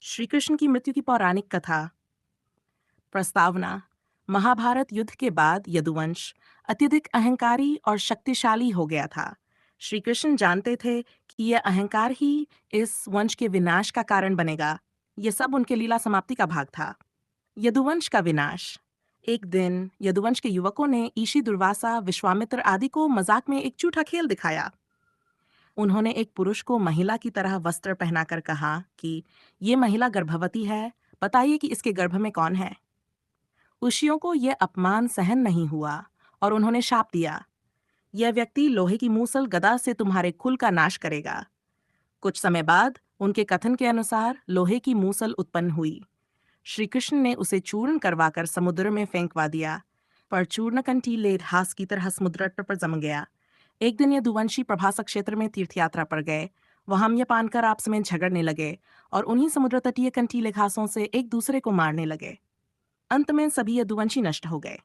श्री कृष्ण की मृत्यु की पौराणिक कथा। प्रस्तावना। महाभारत युद्ध के बाद यदुवंश अत्यधिक अहंकारी और शक्तिशाली हो गया था। श्री कृष्ण जानते थे कि यह अहंकार ही इस वंश के विनाश का कारण बनेगा। यह सब उनके लीला समाप्ति का भाग था। यदुवंश का विनाश। एक दिन यदुवंश के युवकों ने ईशी, दुर्वासा, विश्वामित्र आदि को मजाक में एक झूठा खेल दिखाया। उन्होंने एक पुरुष को महिला की तरह वस्त्र पहनाकर कहा कि ये महिला गर्भवती है, बताइए कि इसके गर्भ में कौन है। ऋषियों को यह अपमान सहन नहीं हुआ और उन्होंने शाप दिया, यह व्यक्ति लोहे की मूसल गदा से तुम्हारे कुल का नाश करेगा। कुछ समय बाद उनके कथन के अनुसार लोहे की मूसल उत्पन्न हुई। श्री कृष्ण ने उसे चूर्ण करवाकर समुद्र में फेंकवा दिया, पर चूर्ण कंटीले घास की तरह समुद्र तट पर जम गया। एक दिन ये दुवंशी प्रभासक क्षेत्र में तीर्थयात्रा पर गए। वहां ये पानकर आपस में झगड़ने लगे और उन्हीं समुद्र तटीय कंटीले घासों से एक दूसरे को मारने लगे। अंत में सभी यदुवंशी नष्ट हो गए।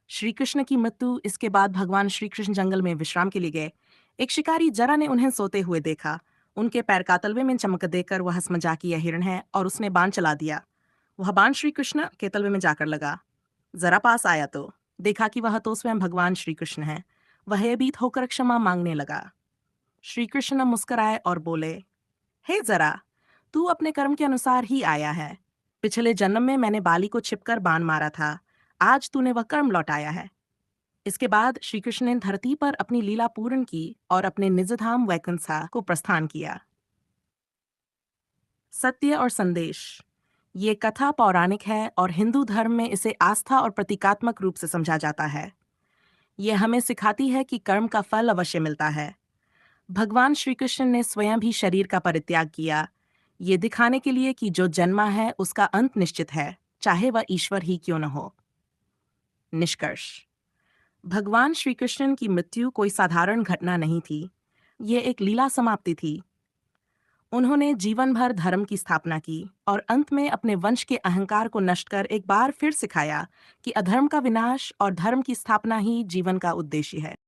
श्री कृष्ण की मृत्यु इसके बाद भगवान श्री कृष्ण जंगल में विश्राम के लिए गए। एक शिकारी जरा ने उन्हें सोते हुए देखा। उनके पैर का तलवे में चमक देकर वह समझा कि यह हिरण है और उसने बाण चला दिया। वह बाण श्री कृष्ण के तलवे में जाकर लगा। जरा पास आया तो देखा कि वह तो स्वयं भगवान श्री कृष्ण है। वह भयभीत होकर क्षमा मांगने लगा। श्री कृष्ण मुस्कुराए और बोले, हे जरा, तू अपने कर्म के अनुसार ही आया है। पिछले जन्म में मैंने बाली को छिपकर बाण मारा था, आज तूने वह कर्म लौटाया है। इसके बाद श्री कृष्ण ने धरती पर अपनी लीला पूर्ण की और अपने निज धाम वैकुंठा को प्रस्थान किया। सत्य और संदेश। ये कथा पौराणिक है और हिंदू धर्म में इसे आस्था और प्रतीकात्मक रूप से समझा जाता है। यह हमें सिखाती है कि कर्म का फल अवश्य मिलता है। भगवान श्री कृष्ण ने स्वयं भी शरीर का परित्याग किया, ये दिखाने के लिए कि जो जन्मा है उसका अंत निश्चित है, चाहे वह ईश्वर ही क्यों न हो। निष्कर्ष। भगवान श्री कृष्ण की मृत्यु कोई साधारण घटना नहीं थी, ये एक लीला समाप्ति थी। उन्होंने जीवन भर धर्म की स्थापना की और अंत में अपने वंश के अहंकार को नष्ट कर एक बार फिर सिखाया कि अधर्म का विनाश और धर्म की स्थापना ही जीवन का उद्देश्य है।